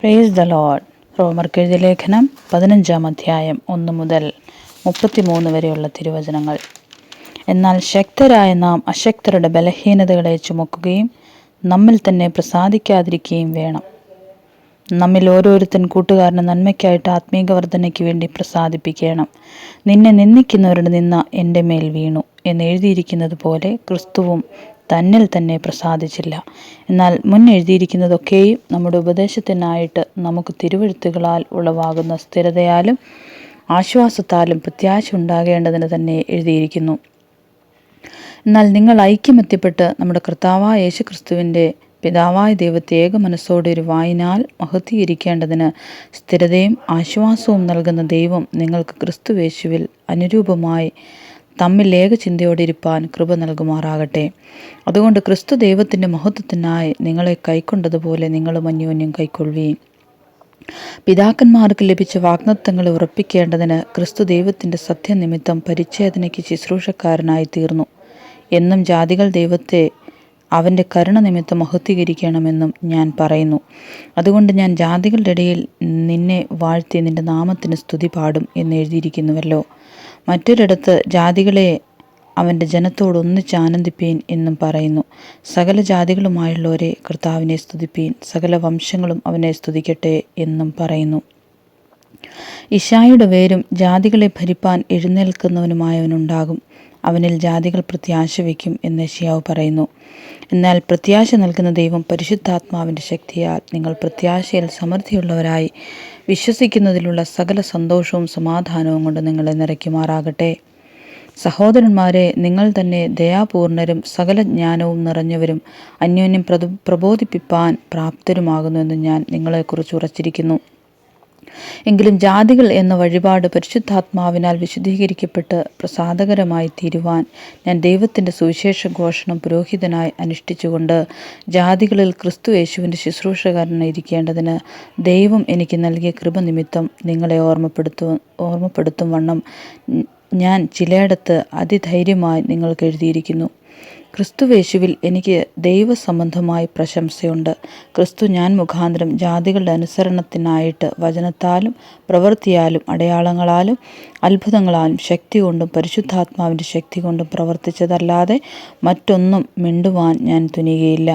Praise the Lord. റോമർക്കെഴുതിയ ലേഖനം 15-ാം അധ്യായം 1 മുതൽ 33 വരെയുള്ള തിരുവചനങ്ങൾ. എന്നാൽ ശക്തരായ നാം അശക്തരുടെ ബലഹീനതകളെ ചുമക്കുകയും നമ്മിൽ തന്നെ പ്രസാദിക്കാതിരിക്കുകയും വേണം. നമ്മിൽ ഓരോരുത്തൻ കൂട്ടുകാരന് നന്മയ്ക്കായിട്ട് ആത്മീക വർധനയ്ക്ക് വേണ്ടി പ്രസാദിപ്പിക്കണം. നിന്നെ നിന്ദിക്കുന്നവരുടെ നിന്ന എൻ്റെ മേൽ വീണു എന്ന് എഴുതിയിരിക്കുന്നത് പോലെ ക്രിസ്തുവും തന്നിൽ തന്നെ പ്രസാദിച്ചില്ല. എന്നാൽ മുൻ എഴുതിയിരിക്കുന്നതൊക്കെയും നമ്മുടെ ഉപദേശത്തിനായിട്ട് നമുക്ക് തിരുവെഴുത്തുകളാൽ ഉളവാകുന്ന സ്ഥിരതയാലും ആശ്വാസത്താലും പ്രത്യാശ ഉണ്ടാകേണ്ടതിന് തന്നെ എഴുതിയിരിക്കുന്നു. എന്നാൽ നിങ്ങൾ ഐക്യമത്യപ്പെട്ട് നമ്മുടെ കർത്താവായ യേശുക്രിസ്തുവിൻ്റെ പിതാവായ ദൈവത്തെ ഏക മനസ്സോടെ ഒരു വായിനാൽ മഹത്വീകരിക്കേണ്ടതിന് സ്ഥിരതയും ആശ്വാസവും നൽകുന്ന ദൈവം നിങ്ങൾക്ക് ക്രിസ്തുവേശുവിൽ അനുരൂപമായി തമ്മിൽ ഏക ചിന്തയോടെ ഇരിപ്പാൻ കൃപ നൽകുമാറാകട്ടെ. അതുകൊണ്ട് ക്രിസ്തു ദൈവത്തിൻ്റെ മഹത്വത്തിനായി നിങ്ങളെ കൈക്കൊണ്ടതുപോലെ നിങ്ങളും അന്യോന്യം കൈക്കൊള്ളുവീൻ. പിതാക്കന്മാർക്ക് ലഭിച്ച വാഗ്ദത്തങ്ങളെ ഉറപ്പിക്കേണ്ടതിന് ക്രിസ്തു ദൈവത്തിൻ്റെ സത്യനിമിത്തം പരിച്ഛേദനയ്ക്ക് ശുശ്രൂഷക്കാരനായി തീർന്നു. എന്നും ജാതികൾ ദൈവത്തെ അവൻ്റെ കരുണ നിമിത്തം മഹത്വീകരിക്കണമെന്നും ഞാൻ പറയുന്നു. അതുകൊണ്ട് ഞാൻ ജാതികളുടെ ഇടയിൽ നിന്നെ വാഴ്ത്തി നിന്റെ നാമത്തിന് സ്തുതി പാടും എന്ന് എഴുതിയിരിക്കുന്നുവല്ലോ. മറ്റൊരിടത്ത് ജാതികളെ അവൻ്റെ ജനത്തോട് ഒന്നിച്ച് ആനന്ദിപ്പീൻ എന്നും പറയുന്നു. സകല ജാതികളുമായുള്ളവരെ കർത്താവിനെ സ്തുതിപ്പീൻ, സകല വംശങ്ങളും അവനെ സ്തുതിക്കട്ടെ എന്നും പറയുന്നു. ഇശായിയുടെ വേരും ജാതികളെ ഭരിപ്പാൻ എഴുന്നേൽക്കുന്നവനുമായവനുണ്ടാകും. അവനിൽ ജാതികൾ പ്രത്യാശ വയ്ക്കും എന്ന് യെശയ്യാവ് പറയുന്നു. എന്നാൽ പ്രത്യാശ നൽകുന്ന ദൈവം പരിശുദ്ധാത്മാവിൻ്റെ ശക്തിയാൽ നിങ്ങൾ പ്രത്യാശയിൽ സമൃദ്ധിയുള്ളവരായി വിശ്വസിക്കുന്നതിലുള്ള സകല സന്തോഷവും സമാധാനവും കൊണ്ട് നിങ്ങളെ നിറയ്ക്കുമാറാകട്ടെ. സഹോദരന്മാരെ, നിങ്ങൾ തന്നെ ദയാപൂർണരും സകല ജ്ഞാനവും നിറഞ്ഞവരും അന്യോന്യം പ്രബോധിപ്പിപ്പാൻ പ്രാപ്തരുമാകുന്നു എന്ന് ഞാൻ നിങ്ങളെക്കുറിച്ച് ഉറച്ചിരിക്കുന്നു. എങ്കിലും ജാതികൾ എന്ന വഴിപാട് പരിശുദ്ധാത്മാവിനാൽ വിശുദ്ധീകരിക്കപ്പെട്ട് പ്രസാദകരമായി തീരുവാൻ ഞാൻ ദൈവത്തിൻ്റെ സുവിശേഷ ഘോഷണം പുരോഹിതനായി അനുഷ്ഠിച്ചുകൊണ്ട് ജാതികളിൽ ക്രിസ്തു യേശുവിൻ്റെ ശുശ്രൂഷകനായിരിക്കേണ്ടതിന് ദൈവം എനിക്ക് നൽകിയ കൃപ നിമിത്തം നിങ്ങളെ ഓർമ്മപ്പെടുത്തും വണ്ണം ഞാൻ ചിലയിടത്ത് അതിധൈര്യമായി നിങ്ങൾക്ക് എഴുതിയിരിക്കുന്നു. ക്രിസ്തുവേശുവിൽ എനിക്ക് ദൈവസംബന്ധമായി പ്രശംസയുണ്ട്. ക്രിസ്തു ഞാൻ മുഖാന്തരം ജാതികളുടെ അനുസരണത്തിനായിട്ട് വചനത്താലും പ്രവൃത്തിയാലും അടയാളങ്ങളാലും അത്ഭുതങ്ങളാലും ശക്തി കൊണ്ടും പരിശുദ്ധാത്മാവിൻ്റെ ശക്തി കൊണ്ടും പ്രവർത്തിച്ചതല്ലാതെ മറ്റൊന്നും മിണ്ടുവാൻ ഞാൻ തുനിയുകയില്ല.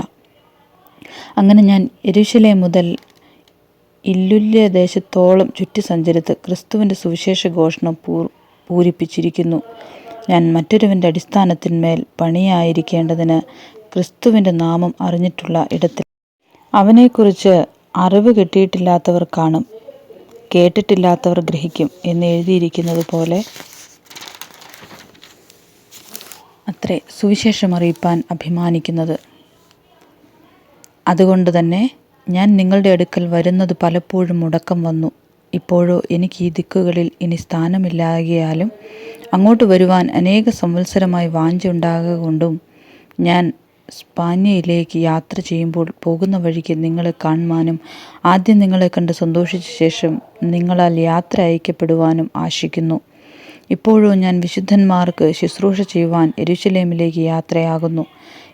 അങ്ങനെ ഞാൻ യെരൂശലേം മുതൽ ഇല്ലുല്യ ദേശത്തോളം ചുറ്റി സഞ്ചരിത്ത് ക്രിസ്തുവിൻ്റെ സുവിശേഷ ഘോഷണം പൂരിപ്പിച്ചിരിക്കുന്നു. ഞാൻ മറ്റൊരുവൻ്റെ അടിസ്ഥാനത്തിന്മേൽ പണിയായിരിക്കേണ്ടതിന് ക്രിസ്തുവിൻ്റെ നാമം അറിഞ്ഞിട്ടുള്ള ഇടത്തിൽ അവനെക്കുറിച്ച് അറിവ് കിട്ടിയിട്ടില്ലാത്തവർ കാണും, കേട്ടിട്ടില്ലാത്തവർ ഗ്രഹിക്കും എന്ന് എഴുതിയിരിക്കുന്നത് പോലെ അത്രേ സുവിശേഷം അറിയിപ്പാൻ അഭിമാനിക്കുന്നത്. അതുകൊണ്ട് തന്നെ ഞാൻ നിങ്ങളുടെ അടുക്കൽ വരുന്നത് പലപ്പോഴും മുടക്കം വന്നു. ഇപ്പോഴോ എനിക്ക് ഈ ദിക്കുകളിൽ ഇനി സ്ഥാനമില്ലായകയാലും അങ്ങോട്ട് വരുവാൻ അനേക സംവത്സരമായി വാഞ്ച ഉണ്ടാകൊണ്ടും ഞാൻ സ്പാന്യയിലേക്ക് യാത്ര ചെയ്യുമ്പോൾ പോകുന്ന വഴിക്ക് നിങ്ങളെ കാണുവാനും ആദ്യം നിങ്ങളെ കണ്ട് സന്തോഷിച്ച ശേഷം നിങ്ങളാൽ യാത്ര അയക്കപ്പെടുവാനും ആശിക്കുന്നു. ഇപ്പോഴോ ഞാൻ വിശുദ്ധന്മാർക്ക് ശുശ്രൂഷ ചെയ്യുവാൻ യെരൂശലേമിലേക്ക് യാത്രയാകുന്നു.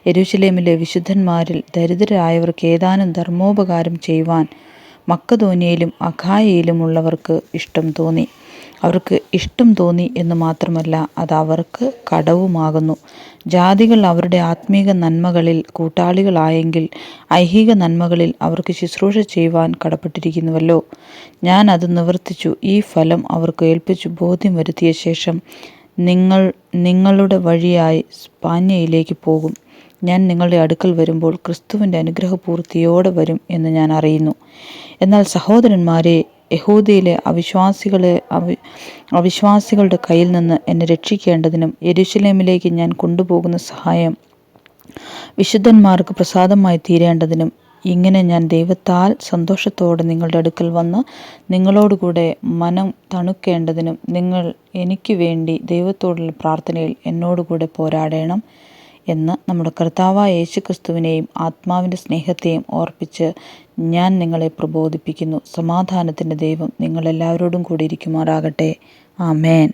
യെരൂശലേമിലെ വിശുദ്ധന്മാരിൽ ദരിദ്രരായവർക്ക് ഏതാനും ധർമ്മോപകാരം ചെയ്യുവാൻ മക്കദോന്യയിലും അഖായയിലും ഉള്ളവർക്ക് ഇഷ്ടം തോന്നി. അവർക്ക് ഇഷ്ടം തോന്നി എന്ന് മാത്രമല്ല, അത് അവർക്ക് കടവുമാകുന്നു. ജാതികൾ അവരുടെ ആത്മീക നന്മകളിൽ കൂട്ടാളികളായെങ്കിൽ ഐഹിക നന്മകളിൽ അവർക്ക് ശുശ്രൂഷ ചെയ്യുവാൻ കടപ്പെട്ടിരിക്കുന്നുവല്ലോ. ഞാൻ അത് നിവർത്തിച്ചു ഈ ഫലം അവർക്ക് ഏൽപ്പിച്ചു ബോധ്യം വരുത്തിയ ശേഷം നിങ്ങളുടെ വഴിയായി സ്പാന്യയിലേക്ക് പോകും. ഞാൻ നിങ്ങളുടെ അടുക്കൽ വരുമ്പോൾ ക്രിസ്തുവിൻ്റെ അനുഗ്രഹപൂർത്തിയോടെ വരും എന്ന് ഞാൻ അറിയുന്നു. എന്നാൽ സഹോദരന്മാരെ, യഹൂദയിലെ അവിശ്വാസികളുടെ കയ്യിൽ നിന്ന് എന്നെ രക്ഷിക്കേണ്ടതിനും യെരൂശലേമിലേക്ക് ഞാൻ കൊണ്ടുപോകുന്ന സഹായം വിശുദ്ധന്മാർക്ക് പ്രസാദമായി തീരേണ്ടതിനും ഇങ്ങനെ ഞാൻ ദൈവത്താൽ സന്തോഷത്തോടെ നിങ്ങളുടെ അടുക്കൽ വന്ന് നിങ്ങളോടുകൂടെ മനം തണുക്കേണ്ടതിനും നിങ്ങൾ എനിക്ക് വേണ്ടി ദൈവത്തോടുള്ള പ്രാർത്ഥനയിൽ എന്നോടുകൂടെ പോരാടേണം എന്ന് നമ്മുടെ കർത്താവായ യേശുക്രിസ്തുവിനെയും ആത്മാവിൻ്റെ സ്നേഹത്തെയും ഓർപ്പിച്ച് ഞാൻ നിങ്ങളെ പ്രബോധിപ്പിക്കുന്നു. സമാധാനത്തിൻ്റെ ദൈവം നിങ്ങളെല്ലാവരോടും കൂടി ഇരിക്കുമാറാകട്ടെ. ആമേൻ.